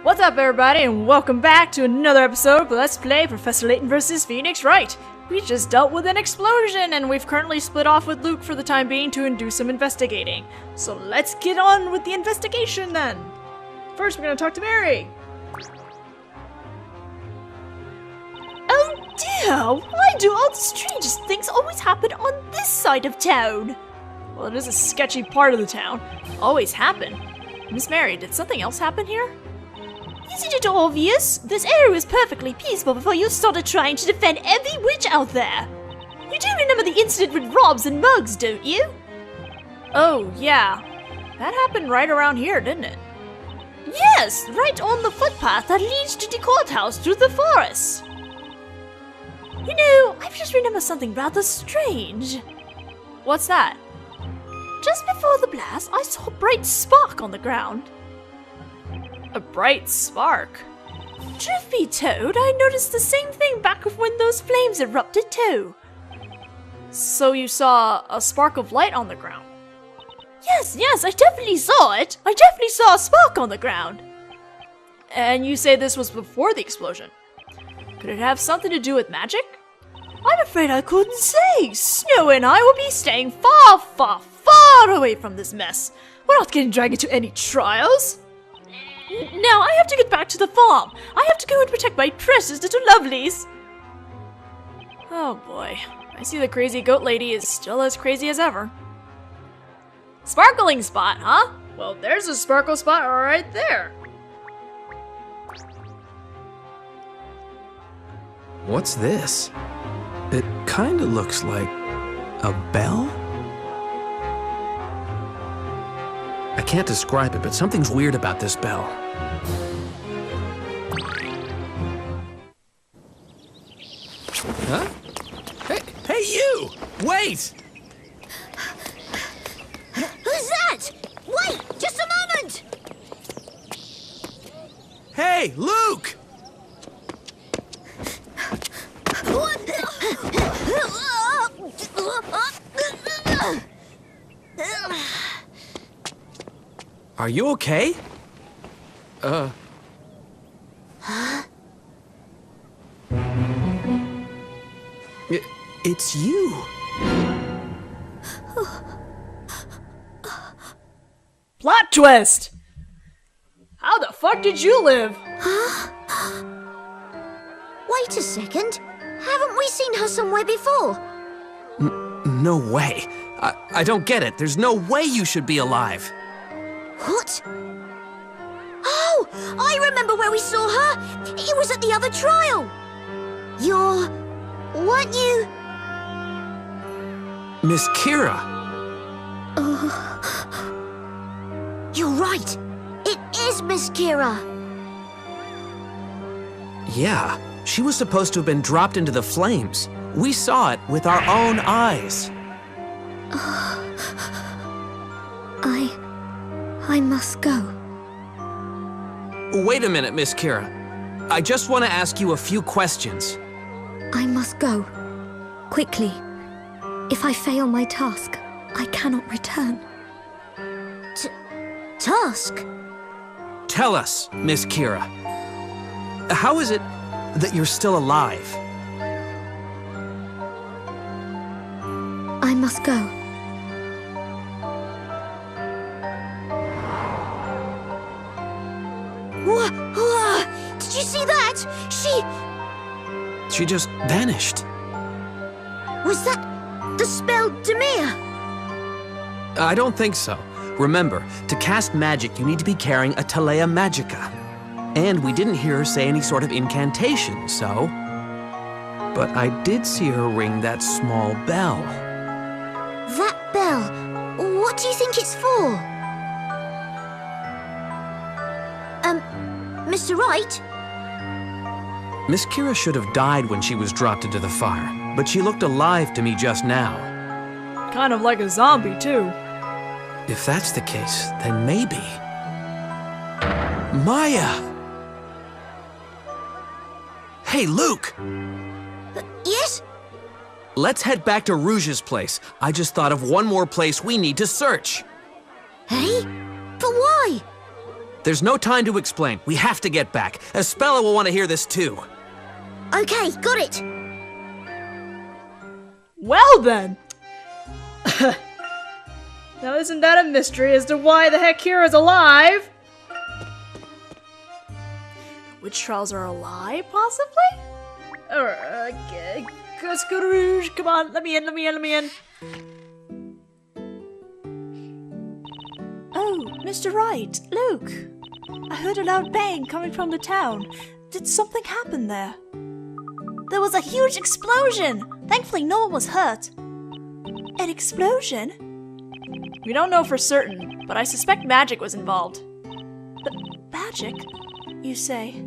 What's up, everybody, and welcome back to another episode of Let's Play Professor Layton vs. Phoenix Wright. We just dealt with an explosion, and we've currently split off with Luke for the time being to do some investigating. So let's get on with the investigation then. First, we're gonna talk to Mary. Oh dear, why do all the strangest things always happen on this side of town? Well, it is a sketchy part of the town. Always happen. Miss Mary, did something else happen here? Isn't it obvious? This area was perfectly peaceful before you started trying to defend every witch out there. You do remember the incident with Robs and Mugs, don't you? Oh, yeah. That happened right around here, didn't it? Yes, right on the footpath that leads to the courthouse through the forest. You know, I've just remembered something rather strange. What's that? Just before the blast, I saw a bright spark on the ground. A bright spark? Truth be told, I noticed the same thing back when those flames erupted too. So you saw a spark of light on the ground? Yes, I definitely saw it. I definitely saw a spark on the ground. And you say this was before the explosion? Could it have something to do with magic? I'm afraid I couldn't say. Snow and I will be staying far, far, far away from this mess. We're not getting dragged into any trials. Now I have to get back to the farm. I have to go and protect my precious little lovelies. Oh boy. I see the crazy goat lady is still as crazy as ever. Sparkling spot, huh? Well, there's a sparkle spot right there. What's this? It kinda looks like a bell? I can't describe it, but something's weird about this bell. Huh? Hey you! Wait! Who's that? Wait, just a moment! Hey, Luke! Are you okay? Huh? It's you. Plot twist! How the fuck did you live? Wait a second. Haven't we seen her somewhere before? No way. I don't get it. There's no way you should be alive. What? Oh, I remember where we saw her. It was at the other trial. Weren't you? Miss Kira. You're right. It is Miss Kira. Yeah, she was supposed to have been dropped into the flames. We saw it with our own eyes. I must go. Wait a minute, Miss Kira. I just want to ask you a few questions. I must go. Quickly. If I fail my task, I cannot return. Task? Tell us, Miss Kira. How is it that you're still alive? I must go. Did you see that? She just vanished. Was that the spell Demir? I don't think so. Remember, to cast magic, you need to be carrying a Talea Magica. And we didn't hear her say any sort of incantation, so... But I did see her ring that small bell. That bell? What do you think it's for? Mr. Wright? Miss Kira should have died when she was dropped into the fire, but she looked alive to me just now. Kind of like a zombie, too. If that's the case, then maybe... Maya! Hey, Luke! Yes? Let's head back to Rouge's place. I just thought of one more place we need to search. Hey? But why? There's no time to explain. We have to get back. Espella will want to hear this too. Okay, got it. Well then! Now isn't that a mystery as to why the heck Kira's alive? Witch trials are alive, possibly? Okay. Go to Rouge, come on, let me in. Oh, Mr. Wright, Luke. I heard a loud bang coming from the town. Did something happen there? There was a huge explosion! Thankfully, no one was hurt. An explosion? We don't know for certain, but I suspect magic was involved. Magic, you say?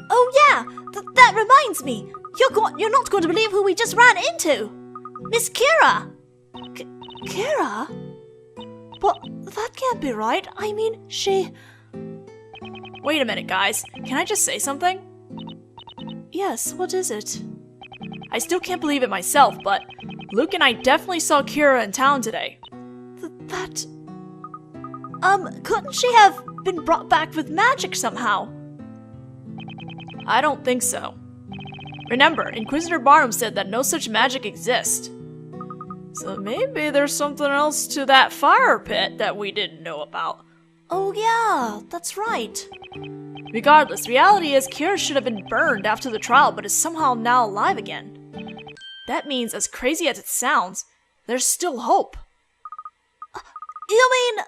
Oh yeah! That reminds me! You're not going to believe who we just ran into! Miss Kira! Kira? But that can't be right. I mean, she... Wait a minute, guys. Can I just say something? Yes, what is it? I still can't believe it myself, but Luke and I definitely saw Kira in town today. Couldn't she have been brought back with magic somehow? I don't think so. Remember, Inquisitor Barnum said that no such magic exists. So maybe there's something else to that fire pit that we didn't know about. Oh yeah, that's right. Regardless, reality is Kira should have been burned after the trial but is somehow now alive again. That means, as crazy as it sounds, there's still hope. You mean...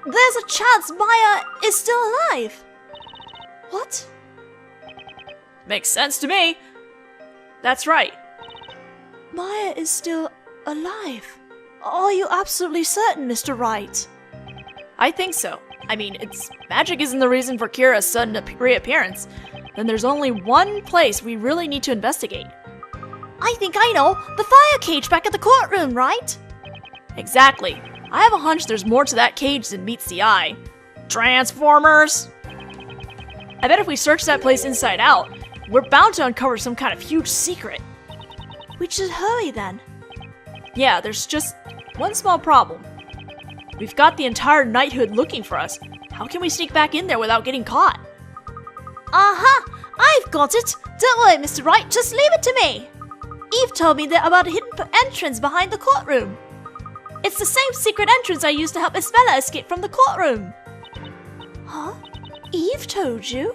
there's a chance Maya is still alive? What? Makes sense to me. That's right. Maya is still alive. Are you absolutely certain, Mr. Wright? I think so. I mean, magic isn't the reason for Kira's sudden reappearance. Then there's only one place we really need to investigate. I think I know! The fire cage back at the courtroom, right? Exactly. I have a hunch there's more to that cage than meets the eye. Transformers! I bet if we search that place inside out, we're bound to uncover some kind of huge secret. We should hurry then. Yeah, there's just one small problem. We've got the entire knighthood looking for us. How can we sneak back in there without getting caught? Aha! I've got it! Don't worry, Mr. Wright, just leave it to me! Eve told me about a hidden entrance behind the courtroom. It's the same secret entrance I used to help Isabella escape from the courtroom. Huh? Eve told you?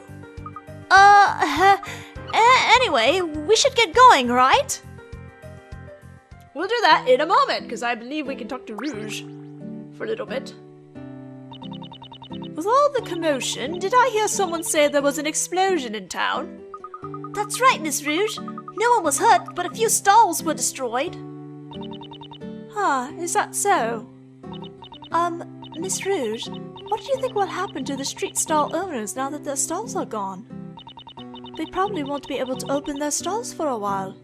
Anyway, we should get going, right? We'll do that in a moment, because I believe we can talk to Rouge for a little bit. With all the commotion, did I hear someone say there was an explosion in town? That's right, Miss Rouge. No one was hurt, but a few stalls were destroyed. Huh, is that so? Miss Rouge, what do you think will happen to the street stall owners now that their stalls are gone? They probably won't be able to open their stalls for a while.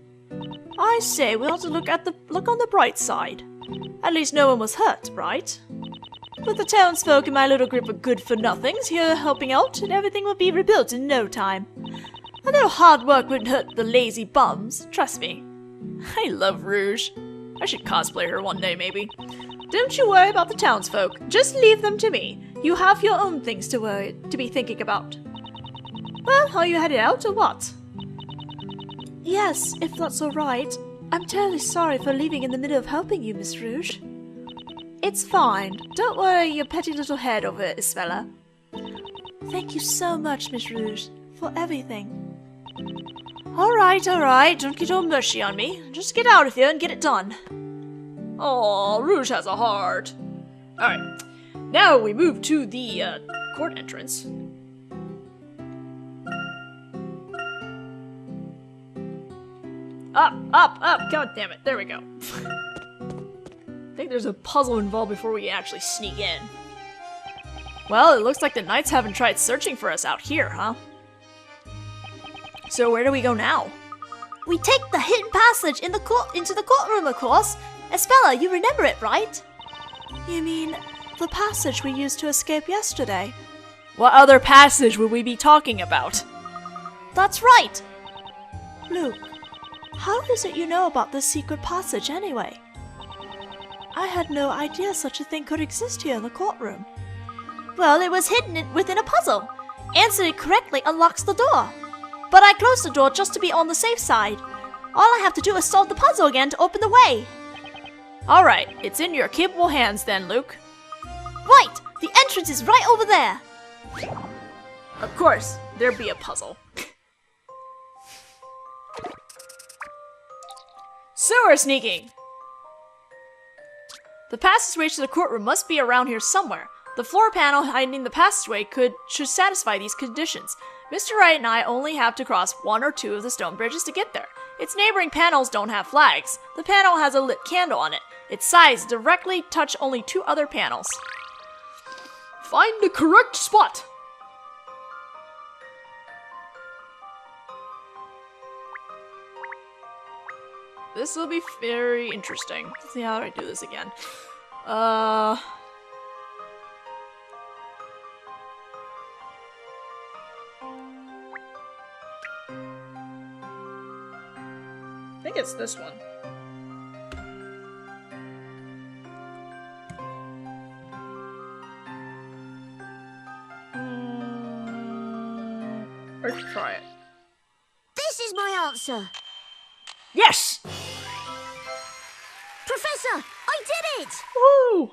I say we ought to look on the bright side. At least no one was hurt, right? With the townsfolk and my little group of good-for-nothings here helping out, and everything will be rebuilt in no time. I know hard work wouldn't hurt the lazy bums, trust me. I love Rouge. I should cosplay her one day, maybe. Don't you worry about the townsfolk. Just leave them to me. You have your own things to be thinking about. Well, are you headed out, or what? Yes, if that's all right. I'm terribly sorry for leaving in the middle of helping you, Miss Rouge. It's fine. Don't worry your petty little head over it, Isabella. Thank you so much, Miss Rouge, for everything. Alright. Don't get all mushy on me. Just get out of here and get it done. Aw, Rouge has a heart. Alright. Now we move to the, court entrance. Up! God damn it. There we go. I think there's a puzzle involved before we actually sneak in. Well, it looks like the knights haven't tried searching for us out here, huh? So where do we go now? We take the hidden passage into the courtroom, of course. Espella, you remember it, right? You mean the passage we used to escape yesterday? What other passage would we be talking about? That's right! Luke, how is it you know about this secret passage anyway? I had no idea such a thing could exist here in the courtroom. Well, it was hidden within a puzzle. Answering it correctly unlocks the door. But I closed the door just to be on the safe side. All I have to do is solve the puzzle again to open the way. Alright, it's in your capable hands then, Luke. Right! The entrance is right over there. Of course, there'd be a puzzle. Sewer sneaking! The passageway to the courtroom must be around here somewhere. The floor panel hiding the passageway should satisfy these conditions. Mr. Wright and I only have to cross one or two of the stone bridges to get there. Its neighboring panels don't have flags. The panel has a lit candle on it. Its sides directly touch only two other panels. Find the correct spot! This will be very interesting. Let's see how I do this again. I think it's this one. Let's try it. This is my answer. Yes! Professor, I did it! Woo!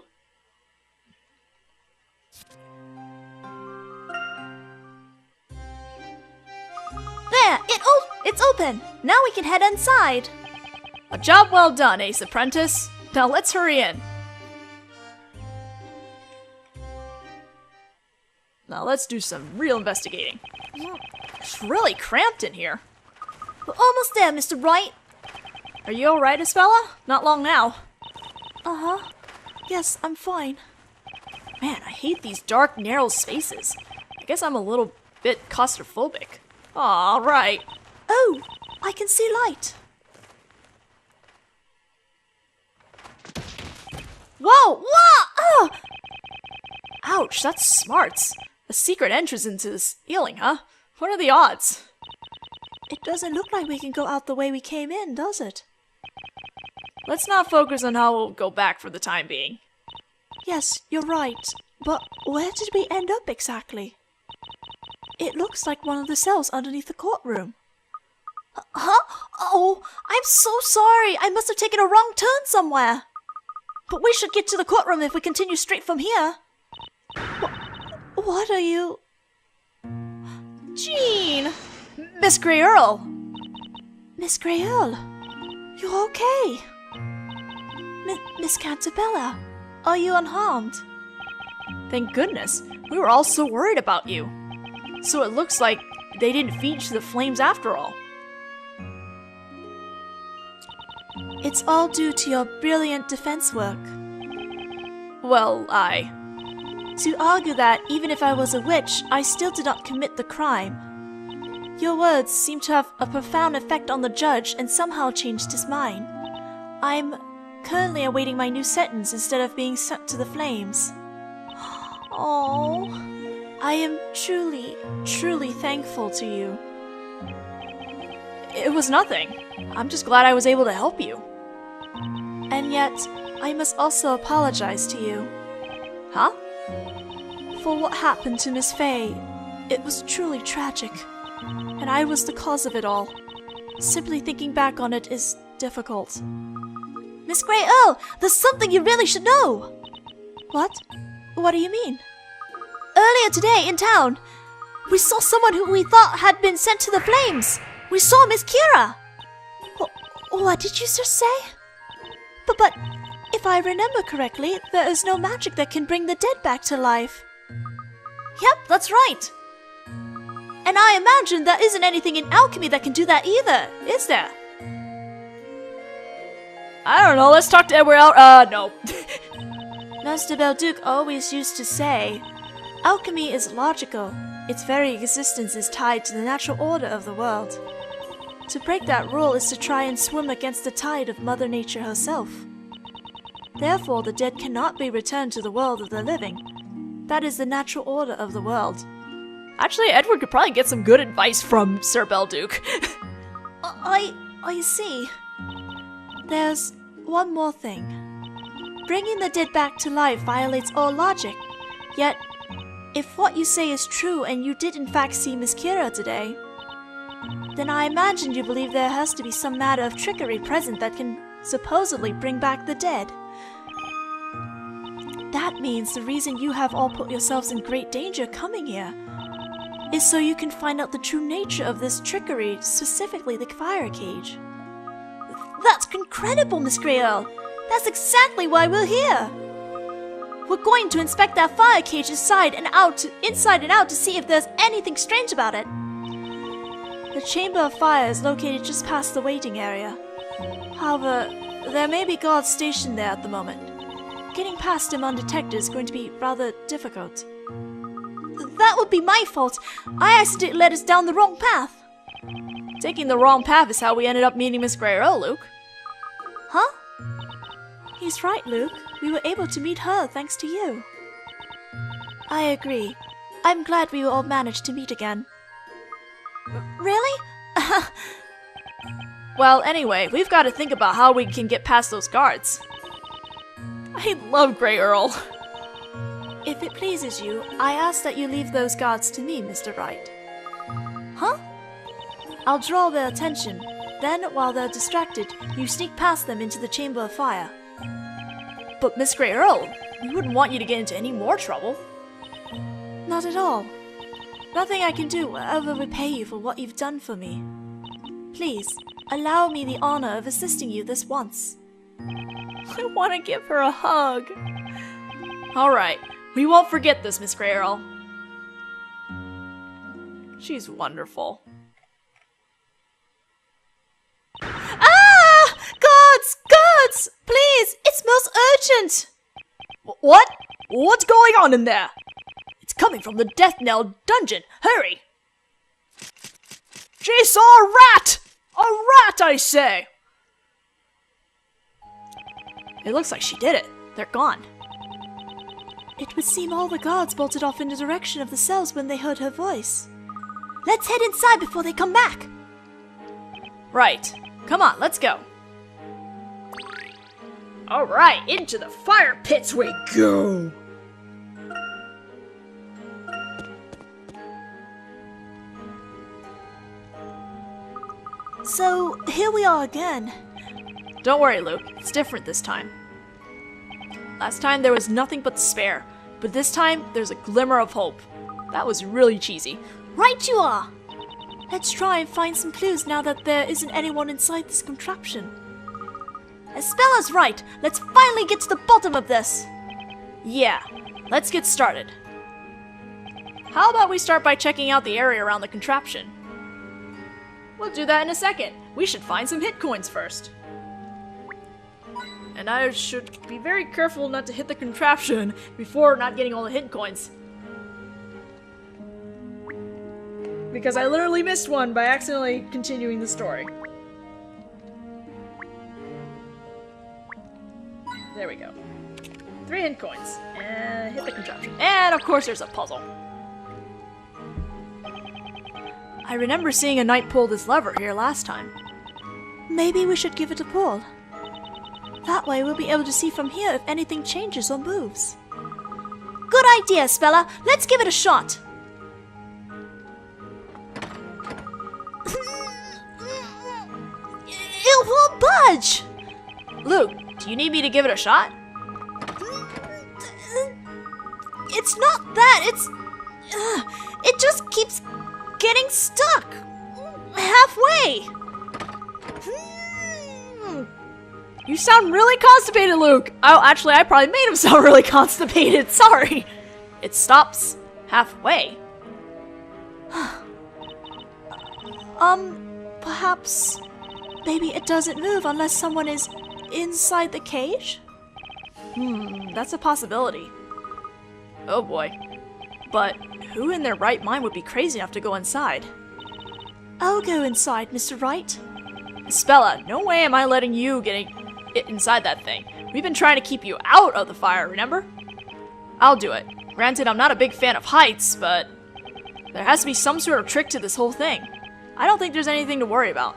There! It's open! Now we can head inside. A job well done, Ace Apprentice. Now let's hurry in. Now let's do some real investigating. It's really cramped in here. We're almost there, Mr. Wright. Are you alright, Isabella? Not long now. Uh-huh. Yes, I'm fine. Man, I hate these dark, narrow spaces. I guess I'm a little bit claustrophobic. All right. Oh, I can see light. Whoa! Whoa! Oh! Ouch, that's smarts. A secret entrance into the ceiling, huh? What are the odds? It doesn't look like we can go out the way we came in, does it? Let's not focus on how we'll go back for the time being. Yes, you're right. But where did we end up exactly? It looks like one of the cells underneath the courtroom. Huh? Oh, I'm so sorry. I must have taken a wrong turn somewhere. But we should get to the courtroom if we continue straight from here. What are you... Jean! Miss Grey Earl! Miss Grey Earl, you're okay. Miss Cantabella, are you unharmed? Thank goodness. We were all so worried about you. So it looks like they didn't feed you to the flames after all. It's all due to your brilliant defense work. Well, To argue that, even if I was a witch, I still did not commit the crime. Your words seem to have a profound effect on the judge and somehow changed his mind. I'm currently awaiting my new sentence instead of being sent to the flames. Oh, I am truly, truly thankful to you. it was nothing. I'm just glad I was able to help you. And yet, I must also apologize to you. Huh? For what happened to Miss Fay. It was truly tragic. And I was the cause of it all. Simply thinking back on it is difficult. Miss Grey Earl, there's something you really should know! What? What do you mean? Earlier today, in town, we saw someone who we thought had been sent to the flames! We saw Miss Kira! What did you just say? But, if I remember correctly, there is no magic that can bring the dead back to life. Yep, that's right! And I imagine there isn't anything in alchemy that can do that either, is there? I don't know, let's talk to Edward no. Master Belduc always used to say, alchemy is logical. Its very existence is tied to the natural order of the world. To break that rule is to try and swim against the tide of Mother Nature herself. Therefore, the dead cannot be returned to the world of the living. That is the natural order of the world. Actually, Edward could probably get some good advice from Sir Belduc. I see. There's one more thing. Bringing the dead back to life violates all logic. Yet, If what you say is true and you did in fact see Miss Kira today, then I imagine you believe there has to be some matter of trickery present that can supposedly bring back the dead. That means the reason you have all put yourselves in great danger coming here is so you can find out the true nature of this trickery, specifically the fire cage. That's incredible, Miss Grayle! That's exactly why we're here! We're going to inspect that fire cage inside and out to see if there's anything strange about it. The Chamber of Fire is located just past the waiting area. However, there may be guards stationed there at the moment. Getting past them undetected is going to be rather difficult. That would be my fault. I accidentally led us down the wrong path. Taking the wrong path is how we ended up meeting Miss Grayle, Luke. Huh? He's right, Luke. We were able to meet her thanks to you. I agree. I'm glad we all managed to meet again. Really? Well, anyway, we've got to think about how we can get past those guards. I love Grey Earl. If it pleases you, I ask that you leave those guards to me, Mr. Wright. Huh? I'll draw their attention. Then, while they're distracted, you sneak past them into the Chamber of Fire. But Miss Grey Earl, we wouldn't want you to get into any more trouble. Not at all. Nothing I can do will ever repay you for what you've done for me. Please, allow me the honor of assisting you this once. I want to give her a hug. Alright, we won't forget this, Miss Grey Earl. She's wonderful. Ah! Guards! Guards! Please! It's most urgent! What? What's going on in there? It's coming from the Death Knell dungeon. Hurry! She saw a rat! A rat, I say! It looks like she did it. They're gone. It would seem all the guards bolted off in the direction of the cells when they heard her voice. Let's head inside before they come back! Right. Come on, let's go. Alright, into the fire pits we go! So, here we are again. Don't worry, Luke. It's different this time. Last time there was nothing but despair, but this time there's a glimmer of hope. That was really cheesy. Right you are! Let's try and find some clues now that there isn't anyone inside this contraption. Espella's right! Let's finally get to the bottom of this! Yeah, let's get started. How about we start by checking out the area around the contraption? We'll do that in a second. We should find some hit coins first. And I should be very careful not to hit the contraption before not getting all the hit coins. Because I literally missed one by accidentally continuing the story. There we go. 3 hit coins. And hit the contraption. And of course there's a puzzle. I remember seeing a knight pull this lever here last time. Maybe we should give it a pull. That way we'll be able to see from here if anything changes or moves. Good idea, Spella. Let's give it a shot. It won't budge! Luke, do you need me to give it a shot? It's not that, it's... it just keeps getting stuck. Halfway. You sound really constipated, Luke! Oh, actually, I probably made him sound really constipated. Sorry! It stops halfway. Perhaps... maybe it doesn't move unless someone is inside the cage? That's a possibility. Oh boy. But who in their right mind would be crazy enough to go inside? I'll go inside, Mr. Wright. Spella, no way am I letting you get inside that thing. We've been trying to keep you out of the fire, remember? I'll do it. Granted, I'm not a big fan of heights, but there has to be some sort of trick to this whole thing. I don't think there's anything to worry about.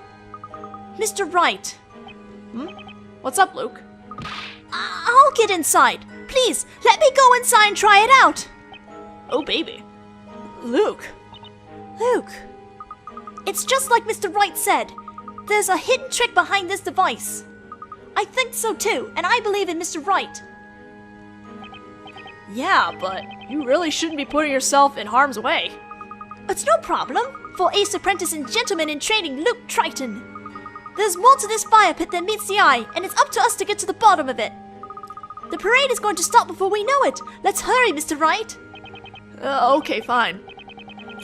Mr. Wright! What's up, Luke? I'll get inside. Please, let me go inside and try it out. Oh, baby. Luke. Luke. It's just like Mr. Wright said. There's a hidden trick behind this device. I think so too, and I believe in Mr. Wright. Yeah, but you really shouldn't be putting yourself in harm's way. It's no problem for ace apprentice and gentleman in training Luke Triton. There's more to this fire pit than meets the eye, and it's up to us to get to the bottom of it. The parade is going to stop before we know it. Let's hurry, Mr. Wright. Okay, fine.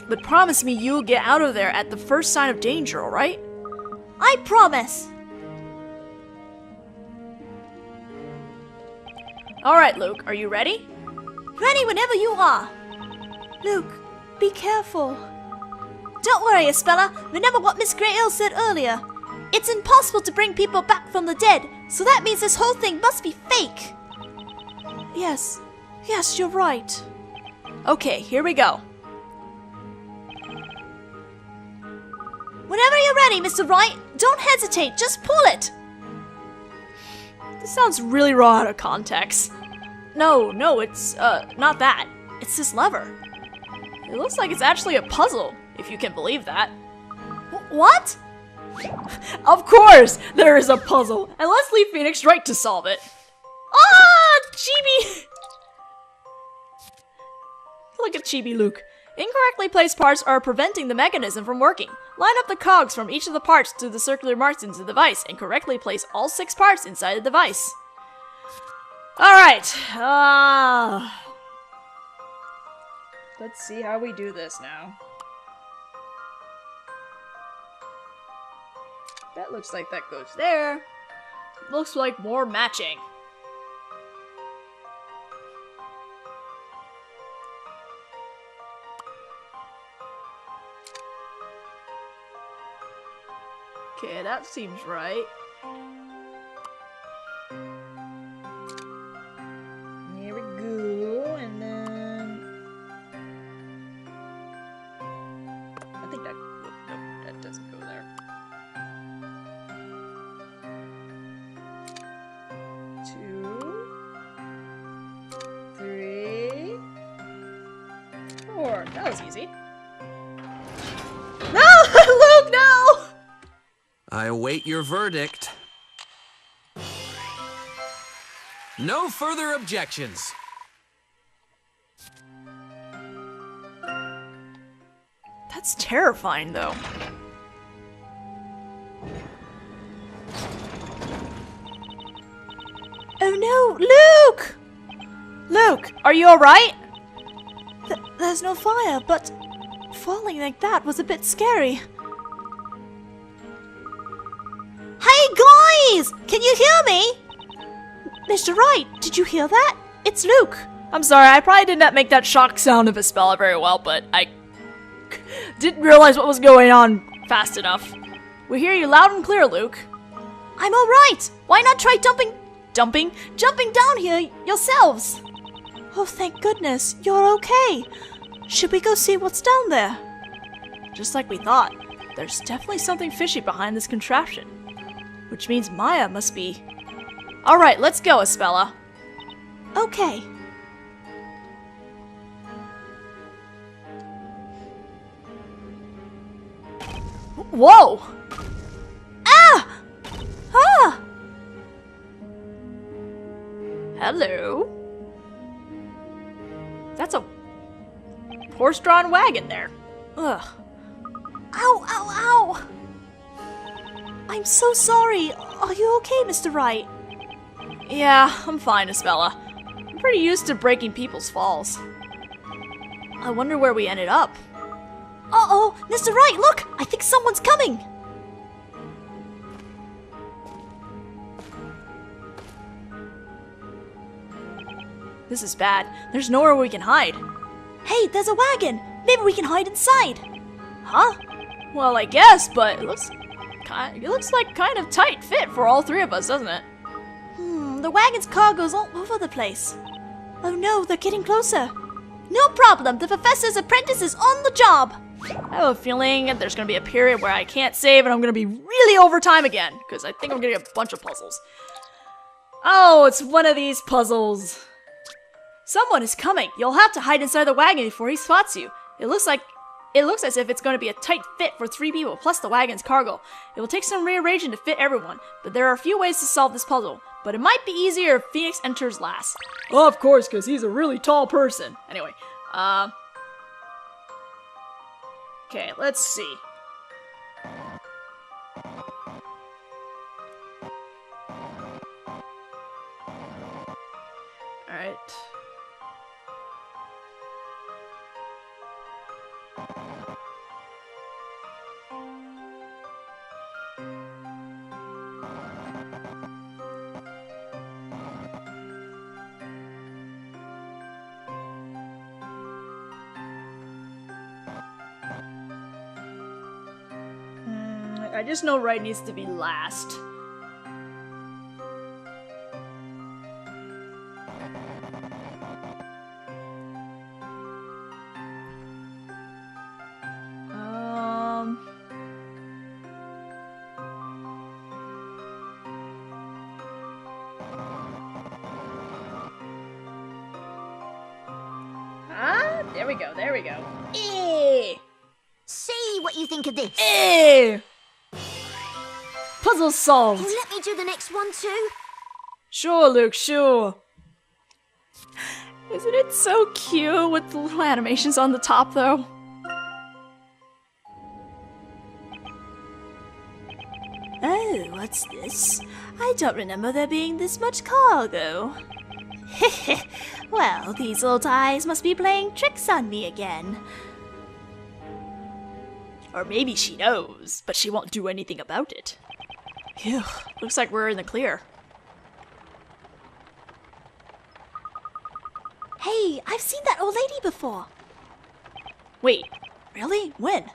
But promise me you'll get out of there at the first sign of danger, alright? I promise. Alright, Luke, are you ready? Ready whenever you are. Luke, be careful. Don't worry, Espella. Remember what Miss Greyale said earlier. It's impossible to bring people back from the dead, so that means this whole thing must be fake. Yes, you're right. Okay, here we go. Whenever you're ready, Mr. Wright, don't hesitate, just pull it. This sounds really raw out of context. No, it's, not that. It's this lever. It looks like it's actually a puzzle, if you can believe that. What? Of course, there is a puzzle, and let's leave Phoenix Wright to solve it. Ah, Chibi! Look at Chibi Luke. Incorrectly placed parts are preventing the mechanism from working. Line up the cogs from each of the parts to the circular marks into the device, and correctly place all 6 parts inside the device. Alright, let's see how we do this now. That looks like that goes there. Looks like more matching. Okay, that seems right. There we go, and then... I think that... Nope, that doesn't go there. 2, 3, 4. That was easy. No! Luke, no! I await your verdict. No further objections. That's terrifying, though. Oh no, Luke! Luke, are you alright? There's no fire, but falling like that was a bit scary. Hey guys! Can you hear me? Mr. Wright, did you hear that? It's Luke. I'm sorry, I probably did not make that shock sound of Espella very well, but I didn't realize what was going on fast enough. We hear you loud and clear, Luke. I'm alright! Why not try jumping down here yourselves? Oh, thank goodness, you're okay. Should we go see what's down there? Just like we thought, there's definitely something fishy behind this contraption. Which means Maya must be... Alright, let's go, Espella. Okay. Whoa! Ah! Ah! Hello? That's a horse-drawn wagon there. Ugh. Ow, ow, ow! I'm so sorry. Are you okay, Mr. Wright? Yeah, I'm fine, Espella. I'm pretty used to breaking people's falls. I wonder where we ended up. Uh-oh! Mr. Wright, look! I think someone's coming! This is bad. There's nowhere we can hide. Hey, there's a wagon! Maybe we can hide inside! Huh? Well, I guess, but it looks like kind of tight fit for all 3 of us, doesn't it? The wagon's cargo's all over the place. Oh no, they're getting closer. No problem, the professor's apprentice is on the job! I have a feeling there's gonna be a period where I can't save and I'm gonna be really over time again, because I think I'm gonna get a bunch of puzzles. Oh, it's one of these puzzles. Someone is coming. You'll have to hide inside the wagon before he spots you. It looks as if it's going to be a tight fit for 3 people plus the wagon's cargo. It will take some rearranging to fit everyone, but there are a few ways to solve this puzzle. But it might be easier if Phoenix enters last. Of course, because he's a really tall person. Anyway, okay, let's see. Alright. I just know Wright needs to be last. There we go. See what you think of this. Puzzle solved. Will you let me do the next one too? Sure, Luke, sure. Isn't it so cute with the little animations on the top, though? Oh, what's this? I don't remember there being this much cargo. Well, these old eyes must be playing tricks on me again. Or maybe she knows, but she won't do anything about it. Phew, looks like we're in the clear. Hey, I've seen that old lady before. Wait, really? When?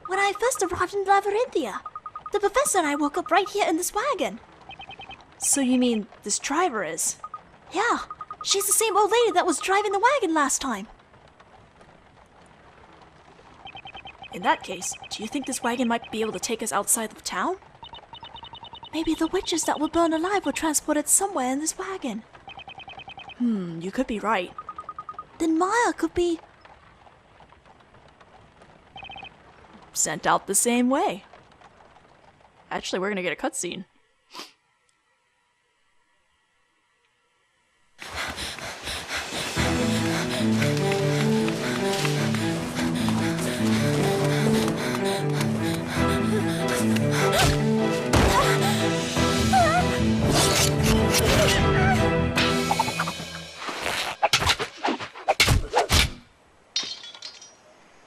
When I first arrived in Labyrinthia. The professor and I woke up right here in this wagon. So you mean this driver is? Yeah, she's the same old lady that was driving the wagon last time. In that case, do you think this wagon might be able to take us outside of town? Maybe the witches that were burned alive were transported somewhere in this wagon. You could be right. Then Maya could be sent out the same way. Actually, we're gonna get a cutscene.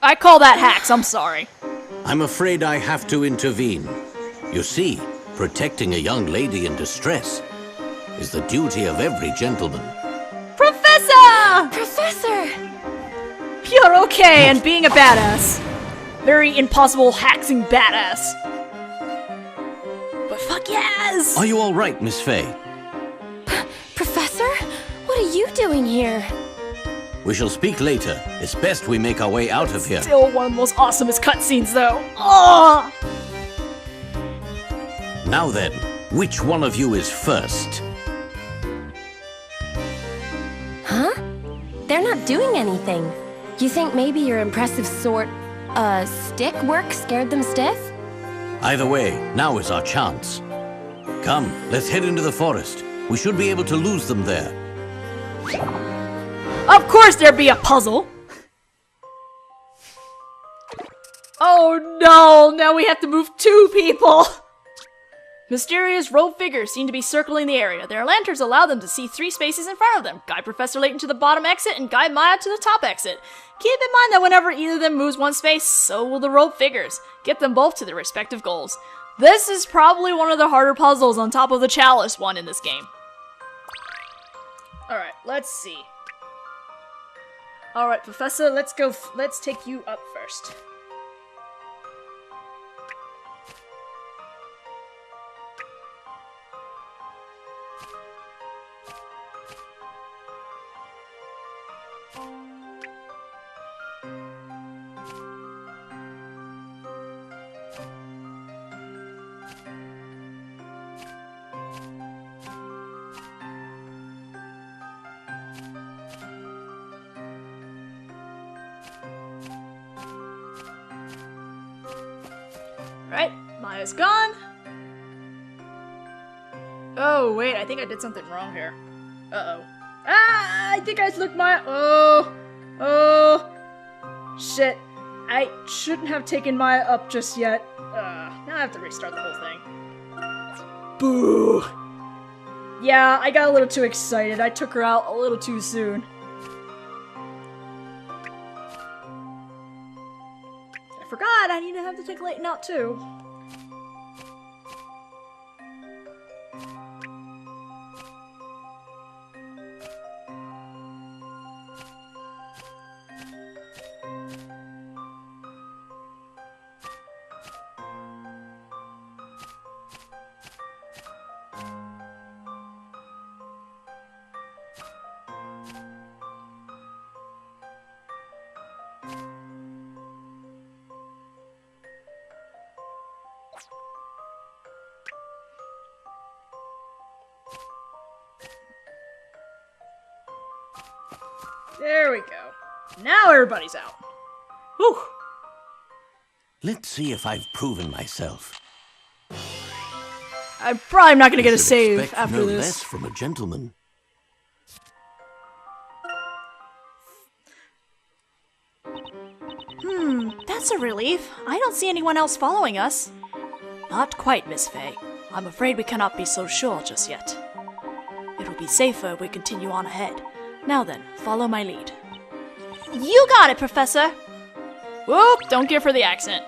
I call that hacks, I'm sorry. I'm afraid I have to intervene. You see, protecting a young lady in distress is the duty of every gentleman. Professor! Professor! You're okay and being a badass. Very impossible hacking badass. But fuck yes! Are you all right, Miss Fey? Professor? What are you doing here? We shall speak later. It's best we make our way out of here. Still one of the most awesomest cutscenes, though. Oh! Now then, which one of you is first? Huh? They're not doing anything. You think maybe your impressive stick work scared them stiff? Either way, now is our chance. Come, let's head into the forest. We should be able to lose them there. Of course there'd be a puzzle! Oh no, now we have to move 2 people! Mysterious robed figures seem to be circling the area. Their lanterns allow them to see 3 spaces in front of them. Guide Professor Layton to the bottom exit and guide Maya to the top exit. Keep in mind that whenever either of them moves 1 space, so will the robed figures. Get them both to their respective goals. This is probably one of the harder puzzles on top of the chalice one in this game. Alright, let's see. Alright, Professor, let's go. Let's take you up first. Alright, Maya's gone. Oh, wait, I think I did something wrong here. Uh-oh. Ah, I think I slipped Maya. Oh. Shit. I shouldn't have taken Maya up just yet. Now I have to restart the whole thing. Boo. Yeah, I got a little too excited. I took her out a little too soon. I forgot I need to have to take Layton out too. There we go. Now everybody's out. Whew. Let's see if I've proven myself. I'm probably not gonna get a Should save expect after no this. less from a gentleman. That's a relief. I don't see anyone else following us. Not quite, Miss Fey. I'm afraid we cannot be so sure just yet. It'll be safer if we continue on ahead. Now then, follow my lead. You got it, Professor! Whoop, don't give her the accent.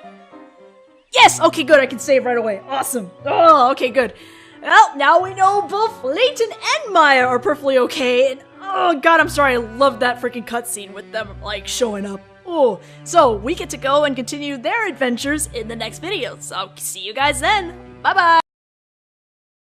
Yes! Okay, good, I can save right away. Awesome. Oh, okay, good. Well, now we know both Layton and Maya are perfectly okay, and oh god, I'm sorry, I love that freaking cutscene with them, like, showing up. Oh, so we get to go and continue their adventures in the next video, so see you guys then. Bye-bye!